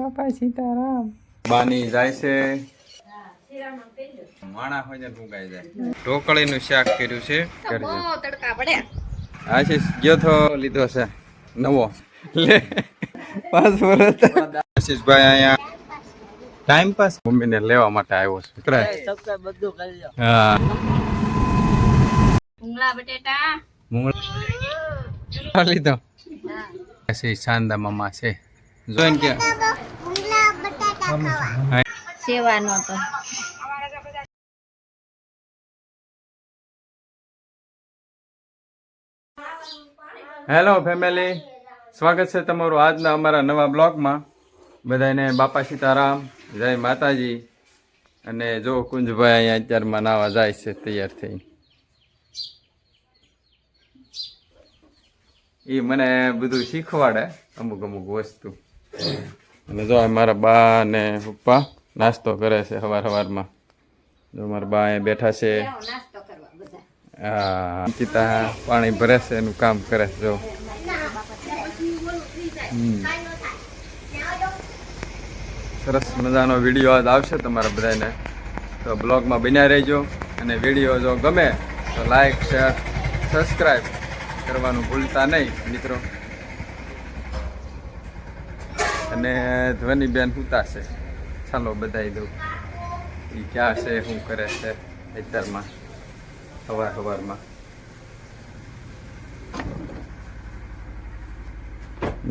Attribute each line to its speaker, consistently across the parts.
Speaker 1: બાપા સીતારામ.
Speaker 2: બાની જાય છે માણા હોય ને ફૂંકાઈ જાય. ઢોકળીનું શાક કર્યું છે.
Speaker 3: તડકા પડ્યા.
Speaker 2: આશીષ ગયો તો લીધો છે નવો લે 5 વર્ષ. આશીષભાઈ અહીંયા ટાઈમ પાસ મમ્મીને લેવા માટે આવ્યો છે. હા
Speaker 3: ભૂંગળા બટેટા
Speaker 2: મૂંગળા લીધો. પછી સાંદા મામા છે જોઈને કે
Speaker 3: સેવાનો તો
Speaker 2: હેલો ફેમિલી, સ્વાગત છે તમારું આજના અમારા નવા બ્લોગમાં. બધાને બાપા સીતારામ, જય માતાજી. અને જો કુંજભાઈ અહીંયા અત્યારમાં નાવા જાય છે તૈયાર થઈ. એ મને બધું શીખવાડે અમુક અમુક વસ્તુ. અને જો મારા બા ને પપ્પા નાસ્તો કરે છે સવારમાં. જો મારા બા અહીંયા બેઠા છે. હા, અંકિતા પાણી ભરે છે, એનું કામ કરે છે. જો સરસ મજાનો વિડીયો આજ આવશે તમારા બધાને, તો બ્લોગમાં બન્યા રહેજો. અને વિડીયો જો ગમે તો લાઈક, શેર, સબસ્ક્રાઈબ કરવાનું ભૂલતા નહીં મિત્રો. અને ધ્વનિબેન સુતા છે, ચાલો બધાઈ દઉં એ ક્યાં છે, શું કરે છે અત્યારમાં સવારમાં.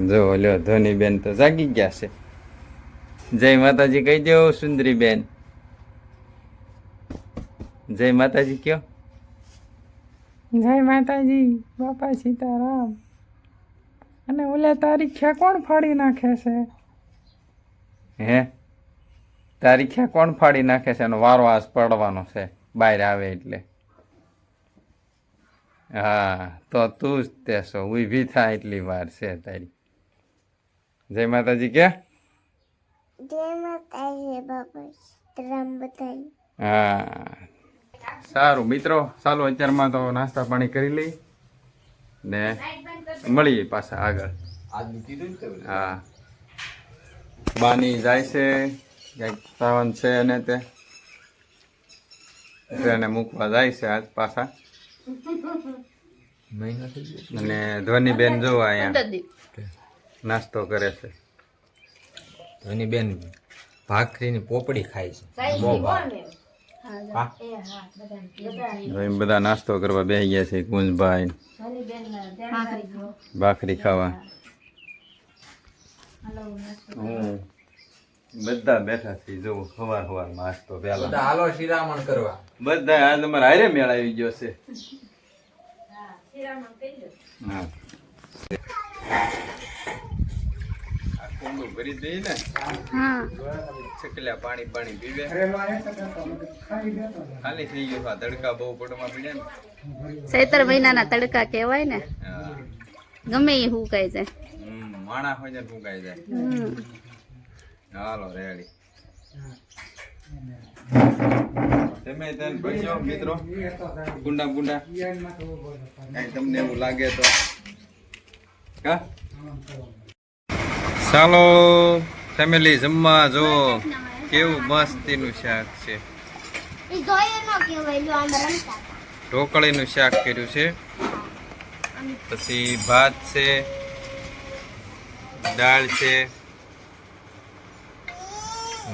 Speaker 2: જો લ્યો ધ્વનિબેન તો જાગી ગયા છે. જય માતાજી કહી દો સુંદરી બેન. જય માતાજી કયો.
Speaker 1: જય માતાજી, બાપા સીતારામ. અને ઓલે તારીખ્યા કોણ ફાડી નાખે છે?
Speaker 2: હે, તારીખ્યા કોણ ફાડી નાખે છે? એનો વારો આજ પડવાનો છે બહાર આવે એટલે. હા, તો તું જ તે છો, ઊભી થાય એટલી વાર છે તારી. જય માતાજી કે.
Speaker 4: જય માતાજી બાપા સીતારામ બધાય.
Speaker 2: હા સારું મિત્રો, ચાલો અત્યારમાં તો નાસ્તા પાણી કરી લઈ ને મળીએ પાછા આગળ. હા, બાની જાય છે ક્યાંક સાવન છે અને તેને મૂકવા જાય છે આજ પાછા. અને ધ્વનિબેન જોવા અહીંયા નાસ્તો કરે છે.
Speaker 5: ધ્વનિબેન ભાખરીની પોપડી ખાય છે. બહુ ભાવે.
Speaker 2: બધા નાસ્તો કરવા બેસી ગયા છે. કુંજભાઈ ભાખરી ખાવા, બધા બેઠા છે. જોવું સવારમાં નાસ્તો પેલા
Speaker 5: હાલો શિરામણ કરવા
Speaker 2: બધા આજ અમારે હારે મેળ આવી ગયો છે. હા, ભરી દઈએ ને. છકલ્યા પાણી પીવે. ખાલી થઈ ગયો. તડકા બહુ પડવા પડ્યા ને.
Speaker 3: ચૈત્ર મહિનાના તડકા કહેવાય ને. ગમે એ હુકાઈ જાય.
Speaker 2: માણા હોય ને ફૂંકાઈ જાય. હાલો રેડી. તમે તને ભજો મિત્રો ગુંડા કઈ તમને એવું લાગે તો. હા, ચાલો ફેમિલી જમવા. જો કેવું મસ્તીનું શાક છે. ઢોકળીનું શાક કર્યું છે. પછી ભાત છે, દાળ છે,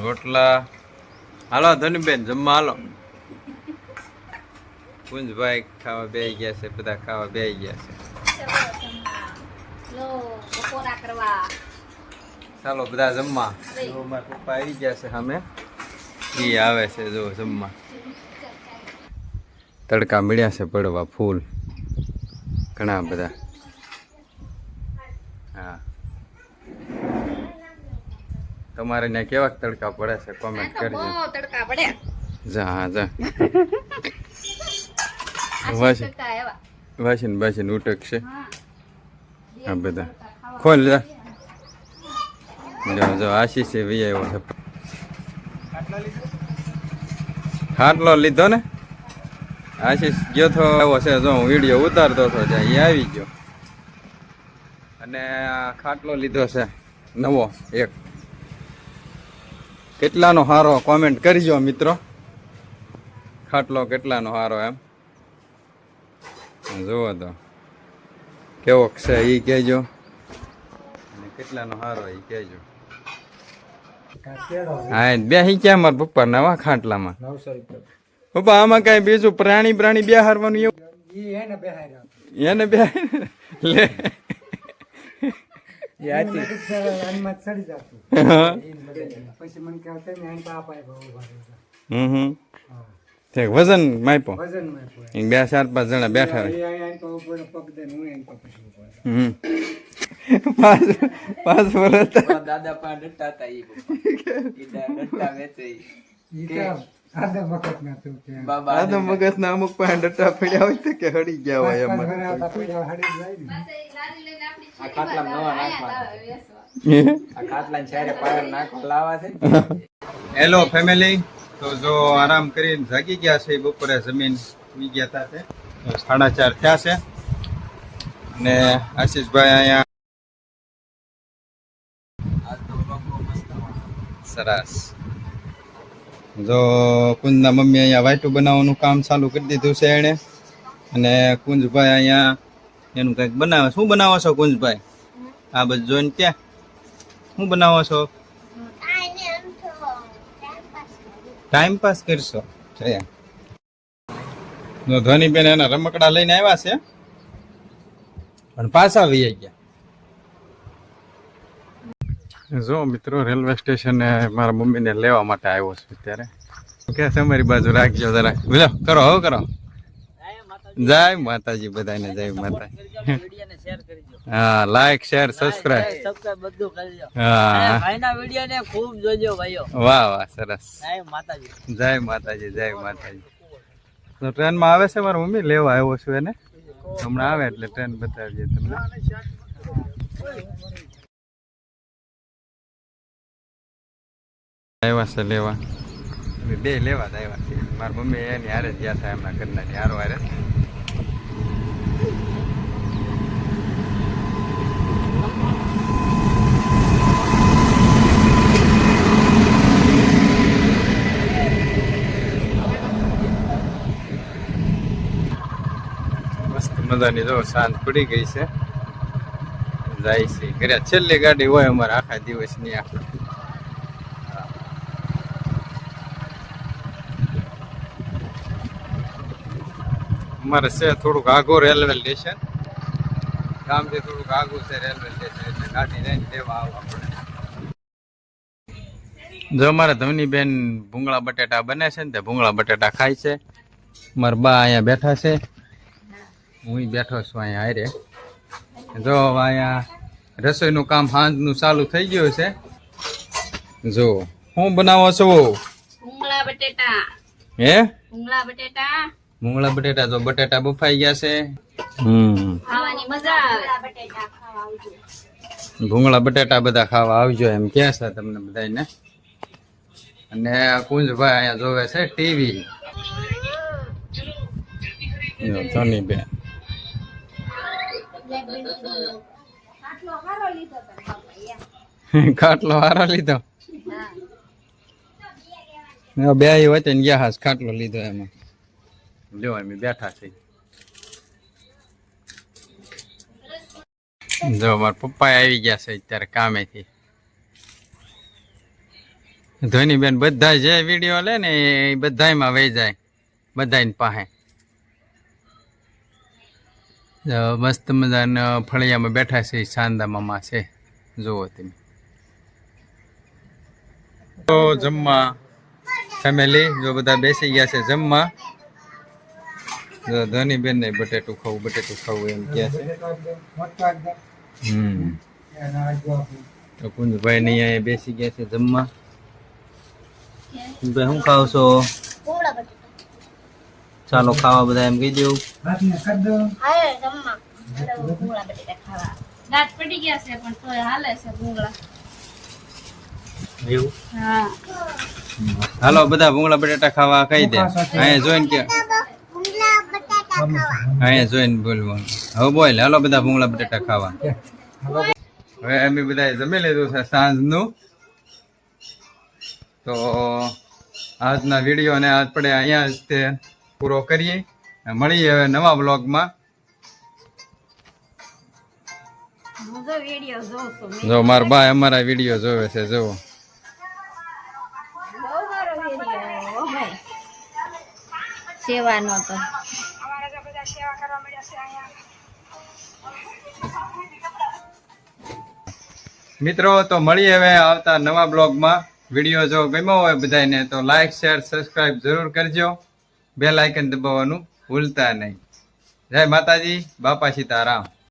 Speaker 2: રોટલા. હાલો ધનબેન જમવા હાલો. કુંજભાઈ ખાવા બેસી ગયા છે, બધા ખાવા બેસી ગયા છે. ચાલો બધા જમવા. મારા પપ્પા આવી ગયા છે સામે, એ આવે છે જો જમવા. તડકા મળ્યા છે પડવા ફૂલ ઘણા બધા. હા, તમારે ત્યાં કેવા તડકા પડે છે કોમેન્ટ કરજો.
Speaker 3: તડકા પડ્યા.
Speaker 2: જા વાસીને ઉટકશે આ બધા. ખોલ જા. જો આશીષ વી આવ્યો છે. ખાટલો લીધો ને. આશીષ ગયો તો આવ્યો છે. જો હું વિડીયો ઉતારતો હતો ત્યાં એ આવી ગયો. અને આ ખાટલો લીધો છે નવો એક. કેટલાનો હારો કોમેન્ટ કરજો મિત્રો. ખાટલો કેટલાનો હારો એમ જુઓ તો કેવો છે એ કહેજો, અને કેટલાનો હારો એ કહેજો. હા બે ક્યાં મારા પપ્પા નવા ખાટલામાં. પપ્પા આમાં કઈ બીજું પ્રાણી બેહારવાનું એવું એને બે લે વજન માપ્યો 2-4-5 જણા બેઠા હોય. 5 વર્ષ
Speaker 5: દાદા પણ ડટ્ટા હતા ઈ ડટ્ટા વેચે
Speaker 2: આદમ મગજ ના અમુક પાસે ડટ્ટા પડ્યા હોય તો કે હળી ગયા હોય એમાં.
Speaker 5: આ ખાટલામાં નવા નાખવા આ ખાટલાને ચારે પાયર નાખવા લાવવા છે.
Speaker 2: હેલો ફેમિલી, તો જો આરામ કરીને જાગી ગયા છે બપોરે, જમીન સુઈ ગયા હતા છે 4:30 થયા છે. અને આશીષભાઈ અહીંયા સરસ. જો કુંજના મમ્મી અહીંયા વાઈટું બનાવવાનું કામ ચાલુ કરી દીધું છે એણે, અને કુંજભાઈ અહીંયા એનું કંઈક બનાવે. શું બનાવો છો કુંજભાઈ? આ બધું જોઈને ક્યાં શું બનાવો છો? ટાઈમ પાસ કરશો. ધોનીબેન એના રમકડા લઈને આવ્યા છે પણ પાછા વહી ગયા. જો મિત્રો રેલવે સ્ટેશને મારા મમ્મીને લેવા માટે આવ્યો છું અત્યારે. કે તમારી બાજુ રાખજો જરા. બોલો કરો હો કરો. જય માતાજી બધાને, જય માતાજી. હા લાઈક શેર સબસ્ક્રાઇબ
Speaker 6: બધું કરજો.
Speaker 2: હા
Speaker 6: ભાઈના વિડિયો ને ખૂબ જોજો ભાઈઓ.
Speaker 2: વાહ વાહ સરસ.
Speaker 6: જય માતાજી.
Speaker 2: જય માતાજી, જય માતાજી. તો ટ્રેનમાં આવે છે મારા મમ્મી, લેવા આવ્યો છું એને. હમણાં આવે એટલે ટ્રેન બતાવીએ તમને. આવ્યા છે લેવા, બે લેવા જ આવ્યા છે. મારા મમ્મી એની હારે જ ગયા હતા એમના ઘરના ની હારો હારે. મસ્ત મજાની જો શાંત પડી ગઈ છે. જાય છે ઘરે. છેલ્લી ગાડી હોય અમારે આખા દિવસની આ. અમારે છે થોડુંક આઘું રેલવે સ્ટેશન, ગામથી થોડુંક આઘું છે રેલવે સ્ટેશન, એટલે ગાડી લઈને લેવા આવવા પડે. જો અમારે ધવનીબેન ભૂંગળા બટેટા બને છે ને તે ભૂંગળા બટેટા ખાય છે. મારા બા અહીંયા બેઠા છે, હું બેઠો છું અહીંયા હારે. જો અહીંયા રસોઈનું કામ સાંજનું ચાલુ થઈ ગયું છે. જો શું બનાવો છો?
Speaker 3: ભૂંગળા બટેટા.
Speaker 2: હે
Speaker 3: ભૂંગળા બટેટા
Speaker 2: ભૂંગળા બટેટા. જો બટેટા બફાઈ ગયા છે.
Speaker 3: ખાવાની મજા આવે.
Speaker 2: ભૂંગળા બટેટા બધા ખાવા આવજો એમ કે છે તમને બધાને. અને કુંજભાઈ અહીંયા જોવે છે ટીવી. ધોનીબેન ખાટલો હારો લીધો. બે વચ્ચે ગયા હાસ ખાટલો લીધો એમાં. જો અમે બેઠા છે. જો મારા પપ્પા આવી ગયા છે અત્યારે કામેથી. ધોનીબેન બધા જે વિડીયો લે ને એ બધામાં વહી જાય, બધાની પાસે. મસ્ત મજાના ફળિયામાં બેઠા છે, શાંદા મામા છે. જુઓ તમે. તો જમવા ફેમિલી જો બધા બેસી ગયા છે જમવા. જો ધોનીબેન ને બટેટું ખાવું એમ કે છે. તો કુંજભાઈ ને અહીંયા બેસી ગયા છે જમવા. કુંજભાઈ શું ખાવ છો? ચાલો ખાવા બધા એમ કહી દેવું.
Speaker 3: દાંત પડી ગયા છે પણ તોય હાલે છે ભૂંગળા.
Speaker 2: એવું?
Speaker 3: હા.
Speaker 2: હાલો બધા ભૂંગળા બટેટા ખાવા કહી દે. અહીંયા જોઈને કે અહીંયા જોઈને બોલવાનું. હવે બોલ. હાલો બધા ભૂંગળા બટેટા ખાવા. હવે અમે બધા જમી લીધું છે સાંજનું. તો આજના વિડીયોને આપણે અહીંયા જ તે પૂરો કરીએ. મળીએ હવે નવા બ્લોગમાં. જો મારા બા અમારા વિડીયો જોવે છે. જુઓ
Speaker 3: સેવાનો તો
Speaker 2: મિત્રો, તો મળીએ હવે આવતા નવા બ્લોગમાં. વિડીયો જો ગમ્યો હોય બધાને તો લાઈક શેર સબસ્ક્રાઇબ જરૂર કરજો. બેલ આઇકન દબાવવાનું ભૂલતા નહીં. જય માતાજી, બાપા સીતારામ.